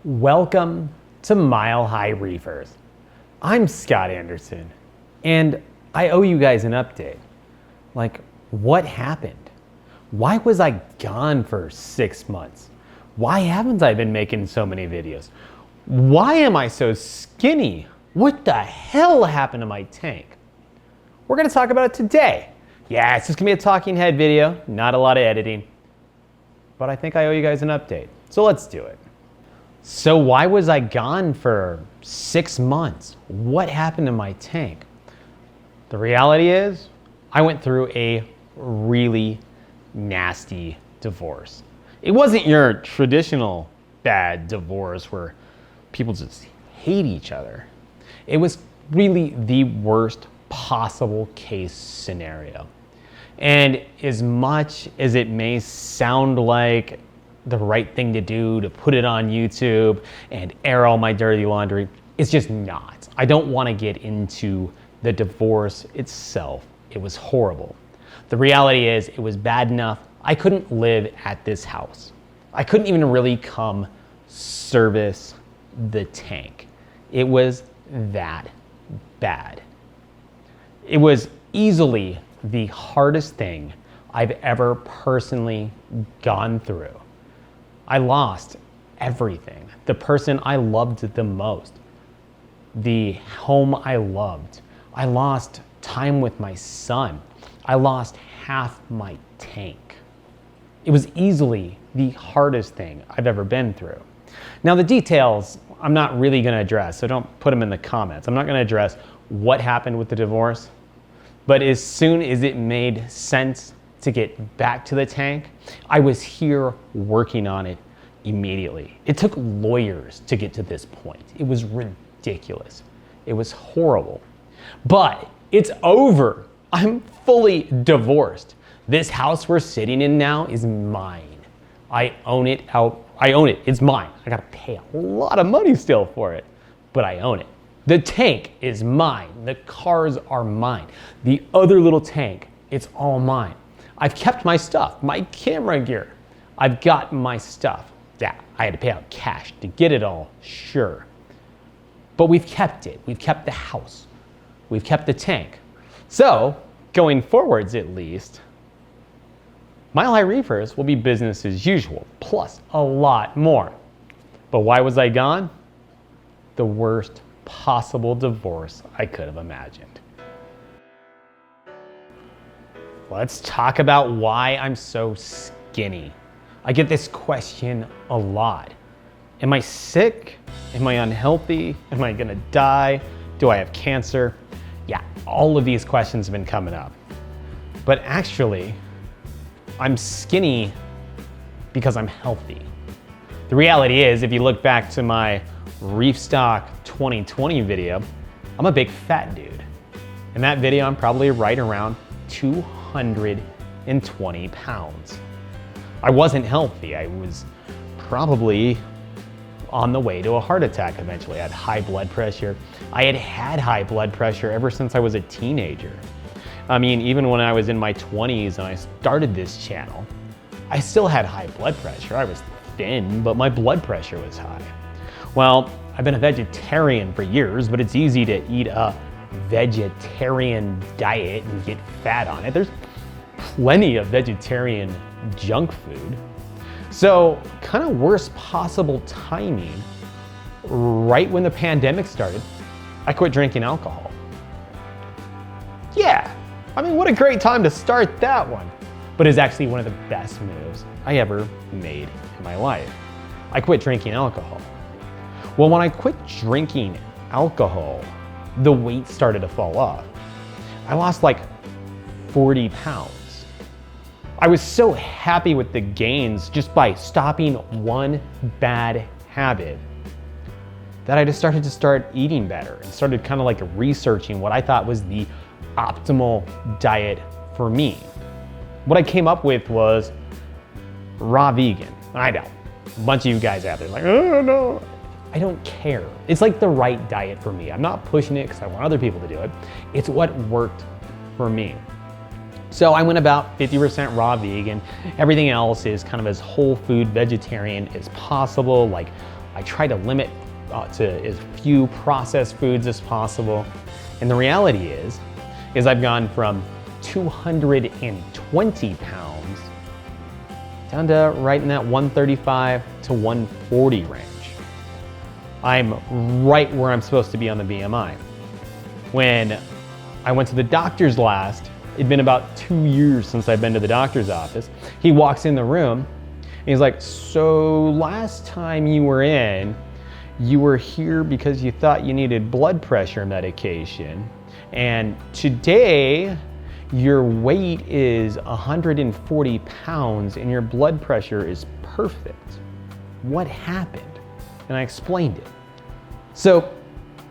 Welcome to Mile High Reefers. I'm Scott Anderson, and I owe you guys an update. Like, what happened? Why was I gone for 6 months? Why haven't I been making so many videos? Why am I so skinny? What the hell happened to my tank? We're gonna talk about it today. Yeah, it's just gonna be a talking head video, not a lot of editing. But I think I owe you guys an update, so let's do it. So why was I gone for 6 months? What happened to my tank? The reality is, I went through a really nasty divorce. It wasn't your traditional bad divorce where people just hate each other. It was really the worst possible case scenario. And as much as it may sound like the right thing to do to put it on YouTube and air all my dirty laundry, it's just not. I don't want to get into the divorce itself. It was horrible. The reality is it was bad enough I couldn't live at this house. I couldn't even really come service the tank. It was that bad. It was easily the hardest thing I've ever personally gone through. I lost everything. The person I loved the most, the home I loved. I lost time with my son. I lost half my tank. It was easily the hardest thing I've ever been through. Now the details I'm not really gonna address, so don't put them in the comments. I'm not gonna address what happened with the divorce, but as soon as it made sense to get back to the tank, I was here working on it immediately. It took lawyers to get to this point. It was ridiculous. It was horrible. But it's over. I'm fully divorced. This house we're sitting in now is mine. I own it. It's mine. I gotta pay a lot of money still for it, but I own it. The tank is mine. The cars are mine. The other little tank, it's all mine. I've kept my stuff, my camera gear. I've got my stuff. Yeah, I had to pay out cash to get it all, sure. But we've kept it. We've kept the house. We've kept the tank. So, going forwards at least, Mile High Reefers will be business as usual, plus a lot more. But why was I gone? The worst possible divorce I could have imagined. Let's talk about why I'm so skinny. I get this question a lot. Am I sick? Am I unhealthy? Am I gonna die? Do I have cancer? Yeah, all of these questions have been coming up. But actually, I'm skinny because I'm healthy. The reality is, if you look back to my Reef Stock 2020 video, I'm a big fat dude. In that video, I'm probably right around 220 pounds. I wasn't healthy. I was probably on the way to a heart attack eventually. I had high blood pressure. I had high blood pressure ever since I was a teenager. I mean, even when I was in my 20s and I started this channel, I still had high blood pressure. I was thin, but my blood pressure was high. Well, I've been a vegetarian for years, but it's easy to eat a vegetarian diet and get fat on it. There's plenty of vegetarian junk food. So, kind of worst possible timing, right when the pandemic started, I quit drinking alcohol. Yeah, I mean, what a great time to start that one. But it's actually one of the best moves I ever made in my life. I quit drinking alcohol. Well, when I quit drinking alcohol, the weight started to fall off. I lost like 40 pounds. I was so happy with the gains just by stopping one bad habit that I just started eating better and started kind of like researching what I thought was the optimal diet for me. What I came up with was raw vegan. I know, a bunch of you guys out there are like, oh no. I don't care. It's like the right diet for me. I'm not pushing it because I want other people to do it. It's what worked for me. So I went about 50% raw vegan. Everything else is kind of as whole food vegetarian as possible. Like I try to limit to as few processed foods as possible. And the reality is I've gone from 220 pounds down to right in that 135 to 140 range. I'm right where I'm supposed to be on the BMI. When I went to the doctor's last, it'd been about 2 years since I've been to the doctor's office. He walks in the room and he's like, so last time you were in, you were here because you thought you needed blood pressure medication. And today, your weight is 140 pounds and your blood pressure is perfect. What happened? And I explained it. So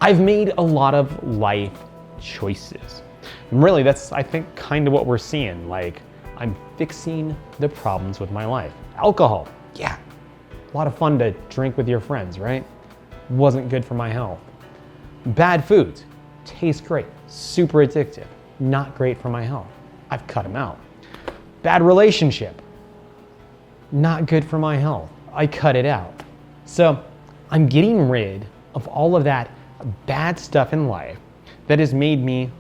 I've made a lot of life choices. And really, that's, I think, kind of what we're seeing. Like, I'm fixing the problems with my life. Alcohol, yeah, a lot of fun to drink with your friends, right? Wasn't good for my health. Bad foods, taste great, super addictive, not great for my health. I've cut them out. Bad relationship, not good for my health. I cut it out. So I'm getting rid of all of that bad stuff in life that has made me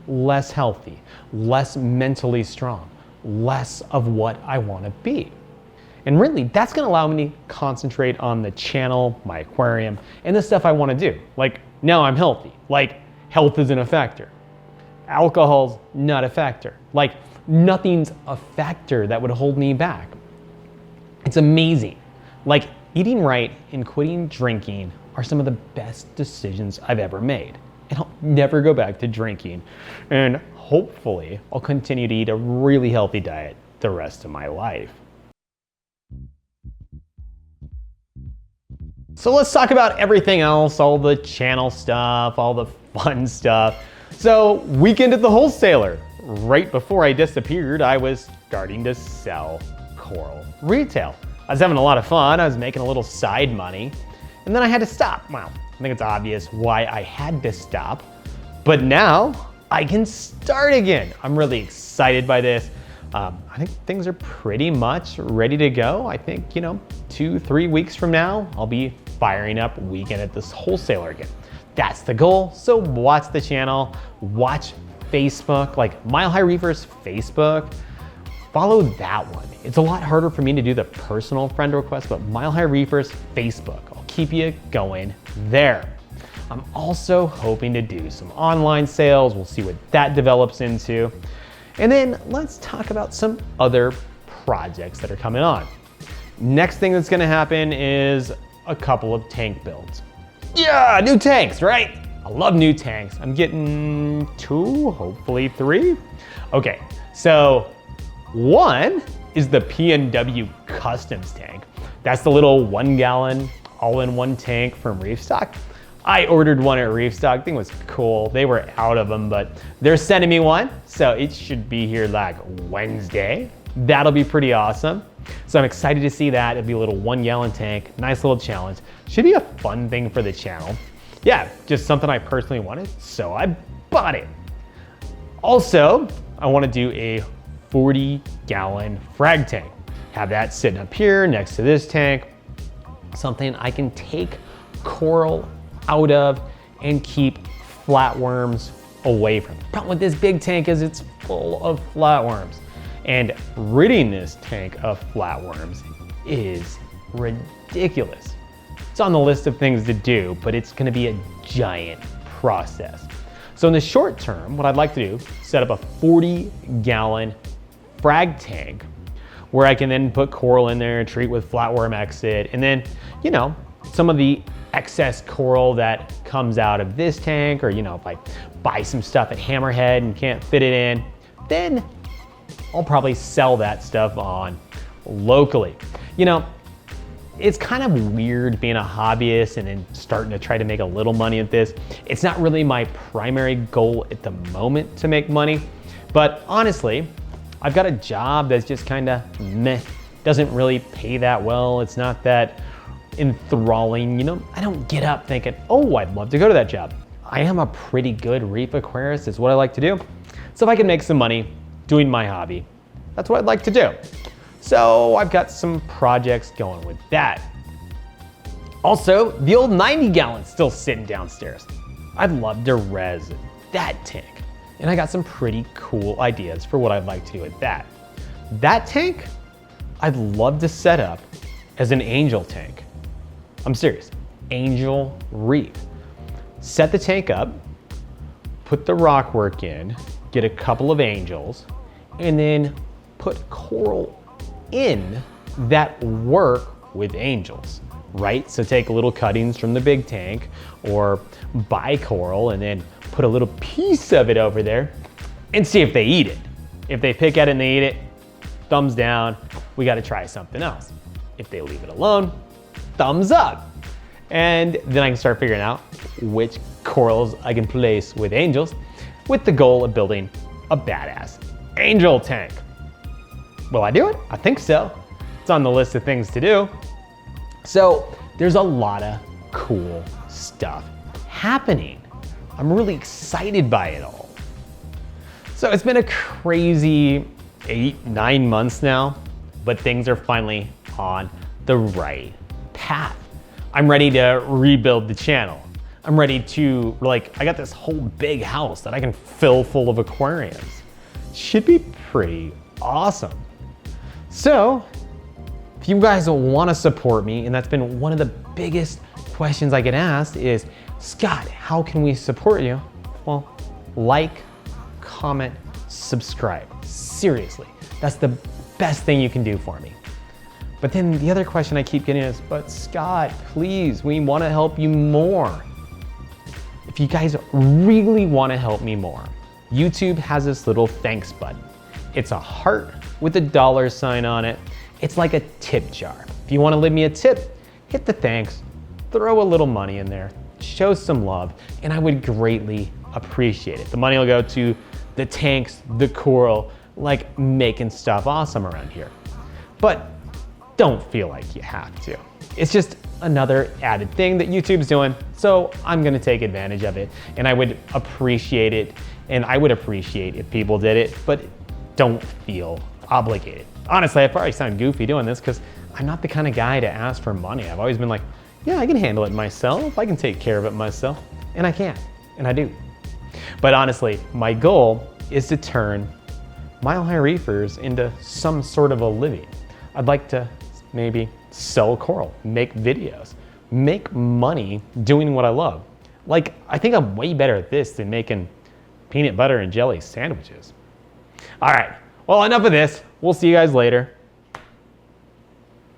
less healthy, less mentally strong, less of what I want to be. And really, that's going to allow me to concentrate on the channel, my aquarium, and the stuff I want to do. Like, now I'm healthy. Like, health isn't a factor. Alcohol's not a factor. Like, nothing's a factor that would hold me back. It's amazing. Like, eating right and quitting drinking are some of the best decisions I've ever made. And I'll never go back to drinking. And hopefully, I'll continue to eat a really healthy diet the rest of my life. So let's talk about everything else, all the channel stuff, all the fun stuff. So, weekend at the wholesaler. Right before I disappeared, I was starting to sell coral retail. I was having a lot of fun, I was making a little side money, and then I had to stop. Well, I think it's obvious why I had to stop, but now I can start again. I'm really excited by this. I think things are pretty much ready to go. I think, 2-3 weeks from now, I'll be firing up weekend at this wholesaler again. That's the goal. So watch the channel, watch Facebook, like Mile High Reefers Facebook. Follow that one. It's a lot harder for me to do the personal friend request, but Mile High Reefers Facebook. I'll keep you going there. I'm also hoping to do some online sales. We'll see what that develops into. And then let's talk about some other projects that are coming on. Next thing that's gonna happen is a couple of tank builds. Yeah, new tanks, right? I love new tanks. I'm getting 2, hopefully 3. Okay, so one is the PNW Customs tank. That's the little 1 gallon all-in-one tank from Reef stock. I ordered one at Reef stock. I think it was cool. They were out of them, but they're sending me one. So it should be here like Wednesday. That'll be pretty awesome. So I'm excited to see that. It'll be a little 1 gallon tank, nice little challenge. Should be a fun thing for the channel. Yeah, just something I personally wanted, so I bought it. Also, I want to do a 40 gallon frag tank. Have that sitting up here next to this tank. Something I can take coral out of and keep flatworms away from. The problem with this big tank is it's full of flatworms. And ridding this tank of flatworms is ridiculous. It's on the list of things to do, but it's gonna be a giant process. So in the short term, what I'd like to do, set up a 40 gallon frag tank where I can then put coral in there, treat with flatworm exit, and then, some of the excess coral that comes out of this tank, or if I buy some stuff at Hammerhead and can't fit it in, then I'll probably sell that stuff on locally. It's kind of weird being a hobbyist and then starting to try to make a little money at this. It's not really my primary goal at the moment to make money, but honestly, I've got a job that's just kind of meh, doesn't really pay that well. It's not that enthralling, I don't get up thinking, oh, I'd love to go to that job. I am a pretty good reef aquarist, it's what I like to do. So if I can make some money doing my hobby, that's what I'd like to do. So I've got some projects going with that. Also, the old 90 gallon's still sitting downstairs. I'd love to res that tank. And I got some pretty cool ideas for what I'd like to do with that. That tank, I'd love to set up as an angel tank. I'm serious, angel reef. Set the tank up, put the rock work in, get a couple of angels, and then put coral in that work with angels, right? So take little cuttings from the big tank or buy coral and then put a little piece of it over there and see if they eat it. If they pick at it and they eat it, thumbs down, we gotta try something else. If they leave it alone, thumbs up. And then I can start figuring out which corals I can place with angels with the goal of building a badass angel tank. Will I do it? I think so. It's on the list of things to do. So there's a lot of cool stuff happening. I'm really excited by it all. So it's been a crazy 8-9 months now, but things are finally on the right path. I'm ready to rebuild the channel. I'm ready to, I got this whole big house that I can fill full of aquariums. Should be pretty awesome. So, if you guys want to support me, and that's been one of the biggest questions I get asked is, Scott, how can we support you? Well, like, comment, subscribe. Seriously, that's the best thing you can do for me. But then the other question I keep getting is, but Scott, please, we want to help you more. If you guys really want to help me more, YouTube has this little thanks button. It's a heart with a $sign on it. It's like a tip jar. If you want to leave me a tip, hit the thanks, throw a little money in there, show some love, and I would greatly appreciate it. The money will go to the tanks, the coral, like making stuff awesome around here. But don't feel like you have to. It's just another added thing that YouTube's doing, so I'm gonna take advantage of it, and I would appreciate it, and I would appreciate if people did it, but don't feel obligated. Honestly, I probably sound goofy doing this because I'm not the kind of guy to ask for money. I've always been like, yeah, I can handle it myself. I can take care of it myself. And I can, and I do. But honestly, my goal is to turn Mile High Reefers into some sort of a living. I'd like to maybe sell coral, make videos, make money doing what I love. Like, I think I'm way better at this than making peanut butter and jelly sandwiches. All right, well, enough of this. We'll see you guys later.